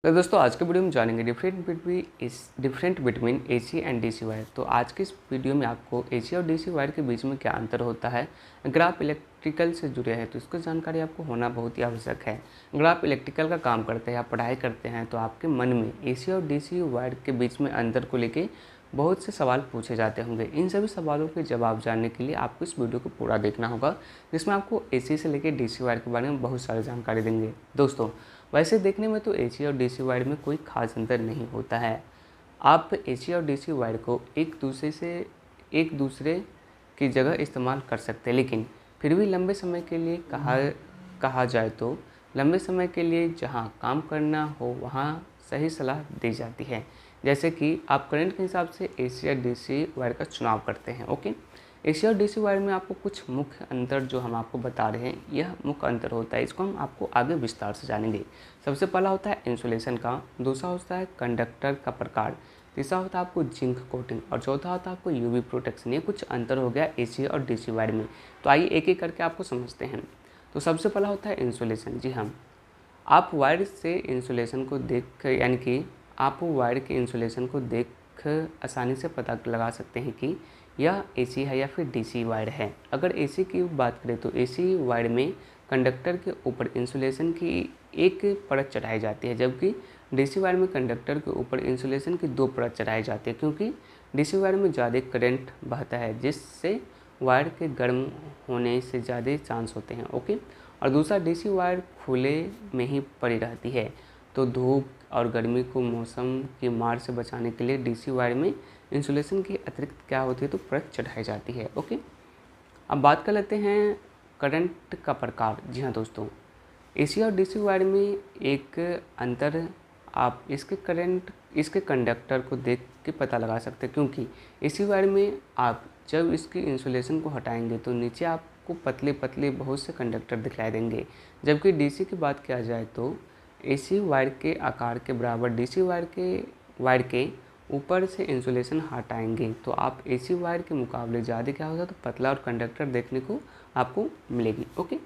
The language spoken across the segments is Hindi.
तो दोस्तों आज के वीडियो में जानेंगे different between AC and DC wire. तो आज के इस वीडियो में आपको एसी और डीसी वायर के बीच में क्या अंतर होता है। अगर आप इलेक्ट्रिकल से जुड़े हैं तो इसकी जानकारी आपको होना बहुत ही आवश्यक है। अगर आप इलेक्ट्रिकल का काम करते हैं या पढ़ाई करते हैं तो आपके मन में एसी और डीसी वायर के बीच में अंतर को लेकर बहुत से सवाल पूछे जाते होंगे। इन सभी सवालों के जवाब जानने के लिए आपको इस वीडियो को पूरा देखना होगा, जिसमें आपको एसी से लेकर डीसी वायर के बारे में बहुत सारी जानकारी देंगे। दोस्तों वैसे देखने में तो एसी और डीसी वायर में कोई खास अंतर नहीं होता है। आप एसी और डीसी वायर को एक दूसरे की जगह इस्तेमाल कर सकते हैं, लेकिन फिर भी लंबे समय के लिए कहा जाए तो लंबे समय के लिए जहां काम करना हो वहां सही सलाह दी जाती है। जैसे कि आप करंट के हिसाब से एसी या डीसी वायर का चुनाव करते हैं। ओके, एसी और डीसी वायर में आपको कुछ मुख्य अंतर जो हम आपको बता रहे हैं, यह मुख्य अंतर होता है। इसको हम आपको आगे विस्तार से जानेंगे। सबसे पहला होता है इंसुलेशन का, दूसरा होता है कंडक्टर का प्रकार, तीसरा होता है आपको जिंक कोटिंग और चौथा होता है आपको यूवी प्रोटेक्शन। ये कुछ अंतर हो गया एसी और डीसी वायर में। तो आइए एक एक करके आपको समझते हैं। तो सबसे पहला होता है इंसुलेशन। जी हाँ, आप वायर से इंसुलेशन को देख यानी कि आप वायर के इंसुलेशन को देख आसानी से पता लगा सकते हैं कि यह एसी है या फिर डीसी वायर है। अगर एसी की बात करें तो एसी वायर में कंडक्टर के ऊपर इंसुलेशन की एक परत चढ़ाई जाती है, जबकि डीसी वायर में कंडक्टर के ऊपर इंसुलेशन की दो परत चढ़ाई जाती है, क्योंकि डीसी वायर में ज़्यादा करंट बहता है, जिससे वायर के गर्म होने से ज़्यादा चांस होते हैं। ओके, और दूसरा डीसी वायर खुले में ही पड़ी रहती है। तो धूप और गर्मी को मौसम की मार से बचाने के लिए डीसी वायर में इंसुलेशन की अतिरिक्त क्या होती है तो परत चढ़ाई जाती है। ओके, अब बात कर लेते हैं करंट का प्रकार। जी हाँ दोस्तों, एसी और डीसी वायर में एक अंतर आप इसके कंडक्टर को देख के पता लगा सकते हैं, क्योंकि एसी वायर में आप जब इसकी इंसुलेशन को हटाएंगे तो नीचे आपको पतले पतले बहुत से कंडक्टर दिखलाई देंगे, जबकि डीसी की बात किया जाए तो एसी वायर के आकार के बराबर डीसी वायर के ऊपर से इंसुलेशन हटाएंगे तो आप एसी वायर के मुकाबले ज़्यादा क्या होगा तो पतला और कंडक्टर देखने को आपको मिलेगी। ओके,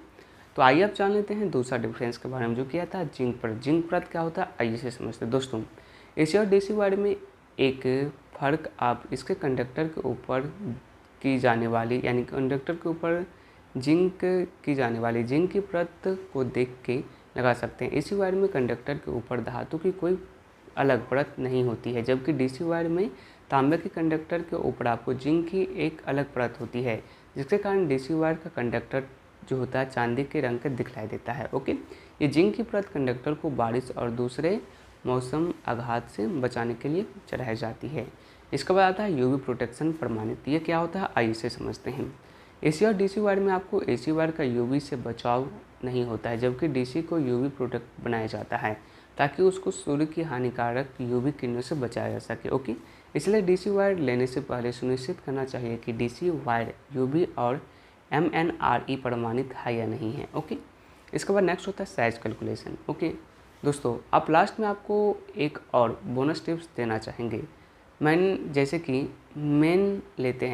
तो आइए अब जान लेते हैं दूसरा डिफरेंस के बारे में, जो किया था जिंक परत। जिंक परत क्या होता है आइए से समझते हैं। दोस्तों एसी और डीसी वायर में एक फ़र्क आप इसके कंडक्टर के ऊपर की जाने वाली यानी कंडक्टर के ऊपर जिंक की परत को देख के लगा सकते हैं। एसी वायर में कंडक्टर के ऊपर धातु की कोई अलग परत नहीं होती है, जबकि डीसी वायर में तांबे के कंडक्टर के ऊपर आपको जिंक की एक अलग परत होती है, जिसके कारण डीसी वायर का कंडक्टर जो होता है चांदी के रंग का दिखलाई देता है। ओके, ये जिंक की परत कंडक्टर को बारिश और दूसरे मौसम आघात से बचाने के लिए चढ़ाई जाती है। इसके बाद आता है यूवी प्रोटेक्शन प्रमाणित। ये क्या होता है आइए इसे समझते हैं। एसी और डीसी वायर में आपको एसी वायर का यूवी से बचाव नहीं होता है, जबकि डीसी को यूवी प्रोटेक्ट बनाया जाता है ताकि उसको सूर्य की हानिकारक यूवी किरणों से बचाया जा सके। ओके, इसलिए डीसी वायर लेने से पहले सुनिश्चित करना चाहिए कि डीसी वायर यूवी और MNRE प्रमाणित है या नहीं है। ओके, इसके बाद नेक्स्ट होता है साइज कैलकुलेशन। ओके दोस्तों, आप लास्ट में आपको एक और बोनस टिप्स देना चाहेंगे। मान लेते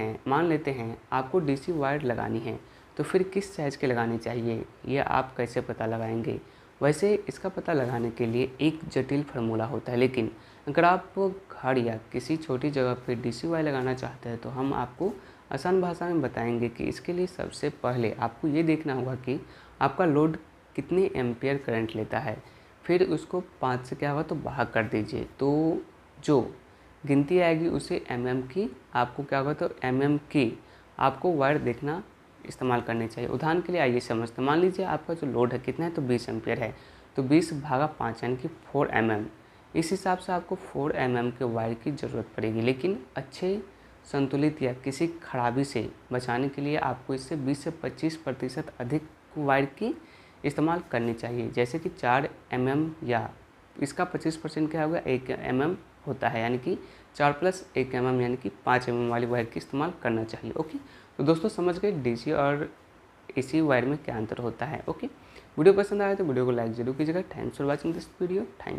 हैं आपको डीसी वायर लगानी है, तो फिर किस साइज़ के लगानी चाहिए, यह आप कैसे पता लगाएंगे। वैसे इसका पता लगाने के लिए एक जटिल फार्मूला होता है, लेकिन अगर आप घर या किसी छोटी जगह पर डीसी वायर लगाना चाहते हैं तो हम आपको आसान भाषा में बताएंगे कि इसके लिए सबसे पहले आपको ये देखना होगा कि आपका लोड कितने एम्पियर करंट लेता है। फिर उसको 5 से क्या होगा तो भाग कर दीजिए, तो जो गिनती आएगी उसे की आपको क्या होगा तो की आपको वायर देखना इस्तेमाल करनी चाहिए। उदाहरण के लिए आइए समझते हैं। मान लीजिए आपका जो लोड है कितना है तो 20 एम्पियर है, तो 20 भागा 5 यानी कि 4 इस हिसाब से आपको 4 के वायर की ज़रूरत पड़ेगी। लेकिन अच्छे संतुलित या किसी खराबी से बचाने के लिए आपको इससे 20 से 25% अधिक वायर की इस्तेमाल करनी चाहिए, जैसे कि 4 या इसका 25% क्या होगा 1 होता है, यानी कि 4 + 1 यानी कि 5 वाली वायर की इस्तेमाल करना चाहिए। ओके, तो दोस्तों समझ गए डीसी और एसी वायर में क्या अंतर होता है। ओके, वीडियो पसंद आया तो वीडियो को लाइक जरूर कीजिएगा। Thanks for watching this video. Thank